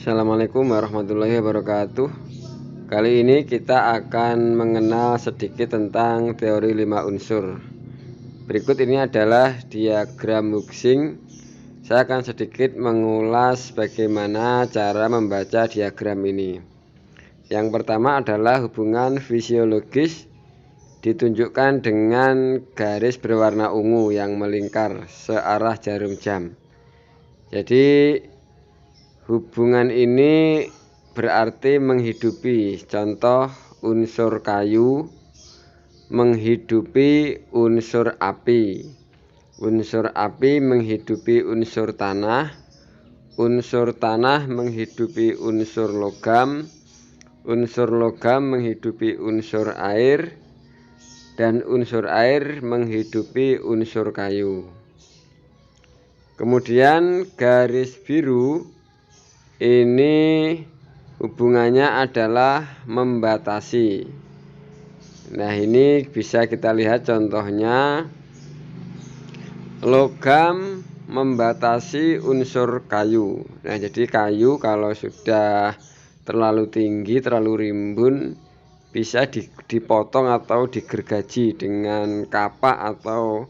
Assalamualaikum warahmatullahi wabarakatuh. Kali ini kita akan mengenal sedikit tentang teori 5 unsur. Berikut ini adalah diagram Huxing. Saya akan sedikit mengulas bagaimana cara membaca diagram ini. Yang pertama adalah hubungan fisiologis, ditunjukkan dengan garis berwarna ungu yang melingkar searah jarum jam. Jadi hubungan ini berarti menghidupi, contoh unsur kayu menghidupi unsur api menghidupi unsur tanah menghidupi unsur logam menghidupi unsur air, dan unsur air menghidupi unsur kayu. Kemudian garis biru ini hubungannya adalah membatasi. Nah, ini bisa kita lihat contohnya, logam membatasi unsur kayu. Nah, jadi kayu kalau sudah terlalu tinggi, terlalu rimbun, bisa dipotong atau digergaji dengan kapak atau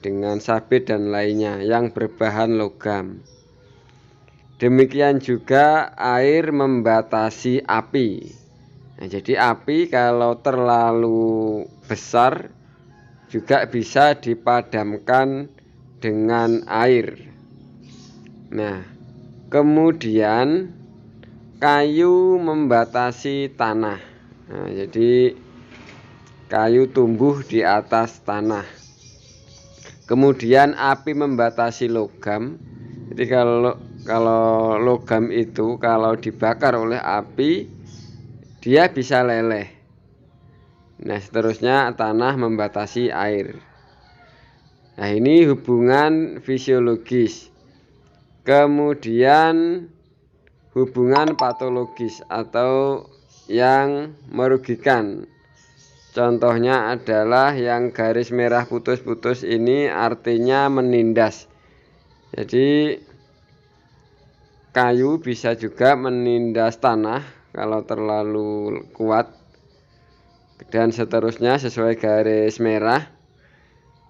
dengan sabit dan lainnya yang berbahan logam. Demikian juga air membatasi api. Nah, jadi api kalau terlalu besar juga bisa dipadamkan dengan air. Nah, kemudian kayu membatasi tanah. Nah, jadi kayu tumbuh di atas tanah. Kemudian api membatasi logam. Jadi kalau logam itu kalau dibakar oleh api, dia bisa leleh. Nah, seterusnya tanah membatasi air. Nah, ini hubungan fisiologis. Kemudian hubungan patologis atau yang merugikan. Contohnya adalah yang garis merah putus-putus ini artinya menindas. Jadi kayu bisa juga menindas tanah kalau terlalu kuat, dan seterusnya sesuai garis merah.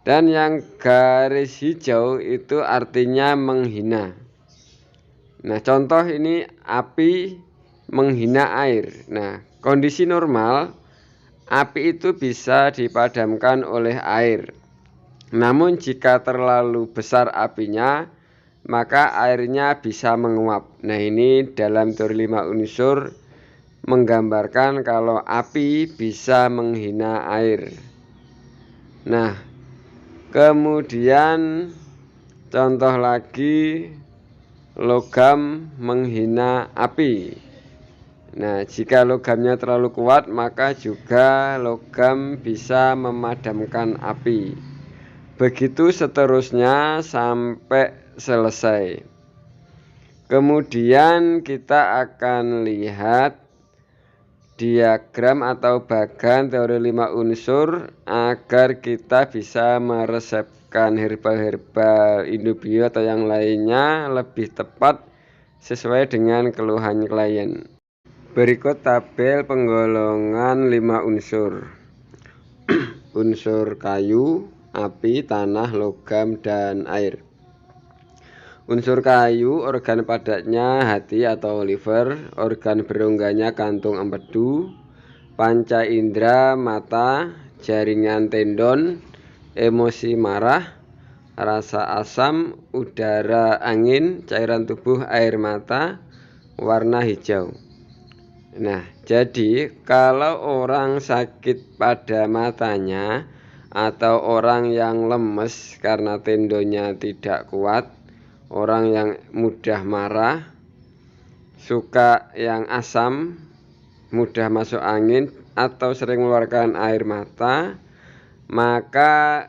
Dan yang garis hijau itu artinya menghina. Nah, contoh ini api menghina air. Nah, kondisi normal api itu bisa dipadamkan oleh air. Namun jika terlalu besar apinya, maka airnya bisa menguap. Nah, ini dalam teori 5 unsur menggambarkan kalau api bisa menghina air. Nah, kemudian contoh lagi, logam menghina api. Nah, jika logamnya terlalu kuat, maka juga logam bisa memadamkan api. Begitu seterusnya sampai selesai. Kemudian kita akan lihat diagram atau bagan teori 5 unsur agar kita bisa meresepkan herbal indubio atau yang lainnya lebih tepat sesuai dengan keluhan klien. Berikut tabel penggolongan 5 unsur. Unsur kayu, api, tanah, logam, dan air. Unsur kayu, organ padatnya hati atau liver, organ berongganya kantung empedu, panca indera mata, jaringan tendon, emosi marah, rasa asam, udara angin, cairan tubuh air mata, warna hijau. Nah, jadi kalau orang sakit pada matanya atau orang yang lemes karena tendonnya tidak kuat, orang yang mudah marah, suka yang asam, mudah masuk angin, atau sering mengeluarkan air mata, maka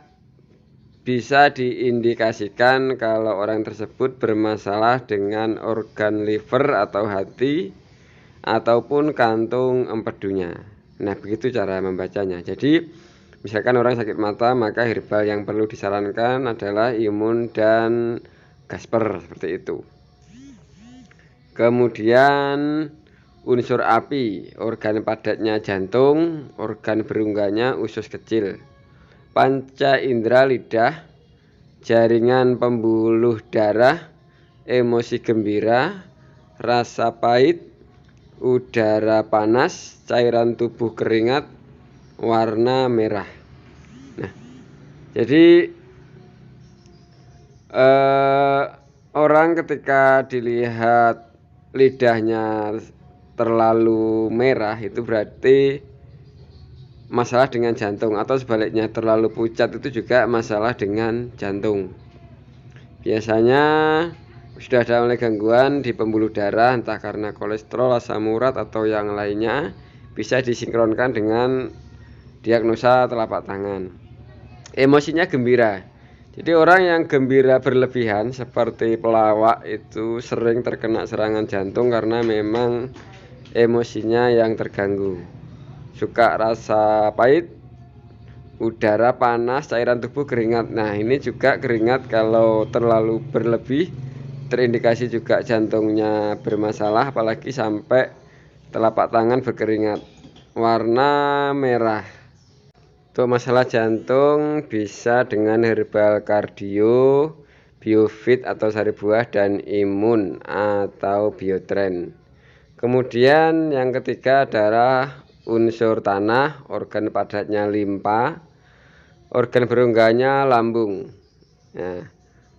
bisa diindikasikan kalau orang tersebut bermasalah dengan organ liver atau hati ataupun kantung empedunya. Nah, begitu cara membacanya. Jadi misalkan orang sakit mata, maka herbal yang perlu disarankan adalah imun dan gasper, seperti itu. Kemudian unsur api, organ padatnya jantung, organ berunggahnya usus kecil. Panca indera lidah, jaringan pembuluh darah, emosi gembira, rasa pahit, udara panas, cairan tubuh keringat, warna merah. Nah, jadi orang ketika dilihat lidahnya terlalu merah itu berarti masalah dengan jantung, atau sebaliknya terlalu pucat itu juga masalah dengan jantung. Biasanya sudah ada mulai gangguan di pembuluh darah, entah karena kolesterol, asam urat atau yang lainnya, bisa disinkronkan dengan diagnosa telapak tangan. Emosinya gembira. Jadi orang yang gembira berlebihan seperti pelawak itu sering terkena serangan jantung karena memang emosinya yang terganggu. Suka rasa pahit, udara panas, cairan tubuh keringat. Nah, ini juga keringat kalau terlalu berlebih terindikasi juga jantungnya bermasalah, apalagi sampai telapak tangan berkeringat. Warna merah. Untuk masalah jantung bisa dengan herbal kardio, biofit atau sari buah, dan imun atau biotren. Kemudian yang ketiga adalah unsur tanah, organ padatnya limpa, organ berunggahnya lambung. Nah,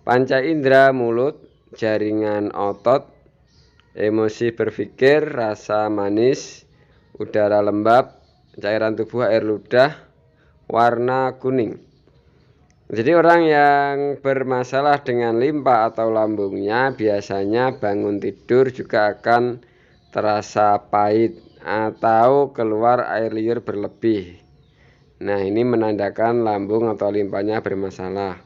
panca indera mulut, jaringan otot, emosi berpikir, rasa manis, udara lembab, cairan tubuh air ludah, warna kuning. Jadi orang yang bermasalah dengan limpa atau lambungnya biasanya bangun tidur juga akan terasa pahit atau keluar air liur berlebih. Nah, ini menandakan lambung atau limpanya bermasalah.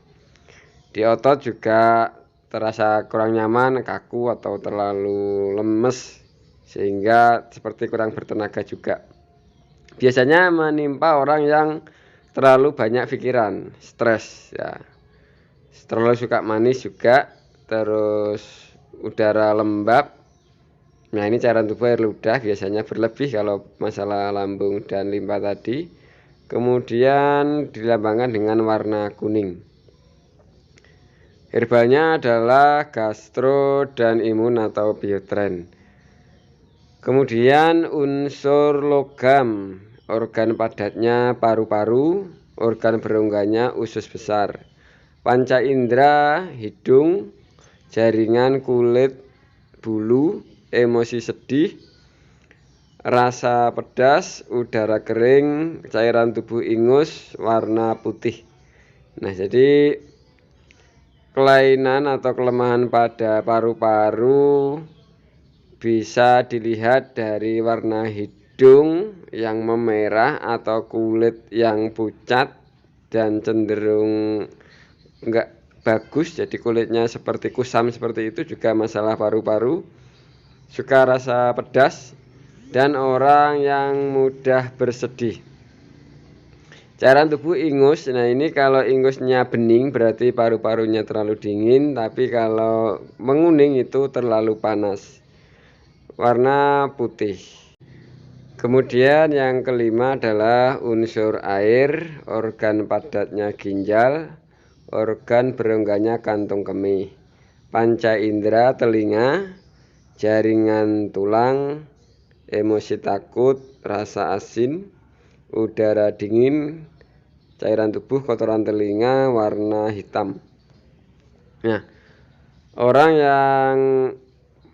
Di otot juga terasa kurang nyaman, kaku atau terlalu lemes sehingga seperti kurang bertenaga juga. Biasanya menimpa orang yang terlalu banyak pikiran, stres ya. Terlalu suka manis juga, terus udara lembab. Nah, ini cairan tubuh air ludah biasanya berlebih kalau masalah lambung dan limpa tadi. Kemudian dilambangkan dengan warna kuning. Herbalnya adalah gastro dan imun atau biotren. Kemudian unsur logam, organ padatnya paru-paru, organ berunggahnya usus besar. Panca indera hidung, jaringan kulit, bulu, emosi sedih, rasa pedas, udara kering, cairan tubuh ingus, warna putih. Nah, jadi kelainan atau kelemahan pada paru-paru bisa dilihat dari warna hidung yang memerah atau kulit yang pucat dan cenderung enggak bagus, jadi kulitnya seperti kusam seperti itu juga masalah paru-paru. Suka rasa pedas dan orang yang mudah bersedih. Cairan tubuh ingus. Nah, ini kalau ingusnya bening berarti paru-parunya terlalu dingin, tapi kalau menguning itu terlalu panas. Warna putih. Kemudian yang kelima adalah unsur air, organ padatnya ginjal, organ berunggahnya kantung kemih, panca indera telinga, jaringan tulang, emosi takut, rasa asin, udara dingin, cairan tubuh, kotoran telinga, warna hitam. Nah, orang yang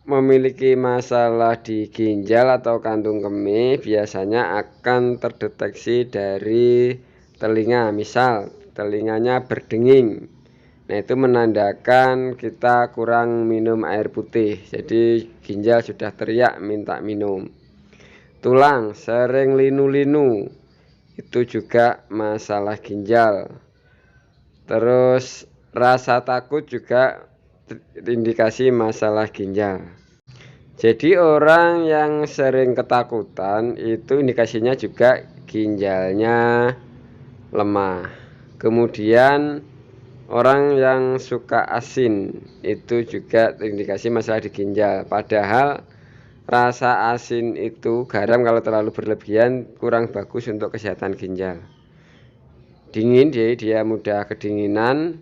memiliki masalah di ginjal atau kantung kemih biasanya akan terdeteksi dari telinga. Misal telinganya berdenging, nah itu menandakan kita kurang minum air putih, jadi ginjal sudah teriak minta minum. Tulang sering linu-linu, itu juga masalah ginjal. Terus rasa takut juga indikasi masalah ginjal. Jadi orang yang sering ketakutan itu indikasinya juga ginjalnya lemah. Kemudian Orang yang suka asin itu juga terindikasi masalah di ginjal. Padahal rasa asin itu garam kalau terlalu berlebihan kurang bagus untuk kesehatan ginjal. Dingin, dia mudah kedinginan,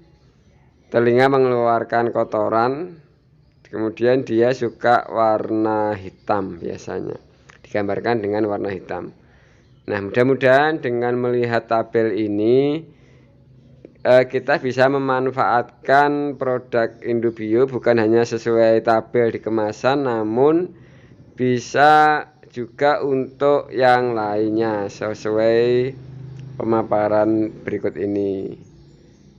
telinga mengeluarkan kotoran, kemudian dia suka warna hitam biasanya, digambarkan dengan warna hitam. Nah, mudah-mudahan dengan melihat tabel ini kita bisa memanfaatkan produk Indobio bukan hanya sesuai tabel di kemasan, namun bisa juga untuk yang lainnya sesuai pemaparan berikut ini.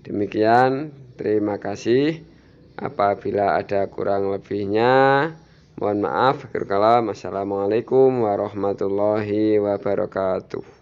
Demikian, terima kasih. Apabila ada kurang lebihnya, mohon maaf. Assalamualaikum warahmatullahi wabarakatuh.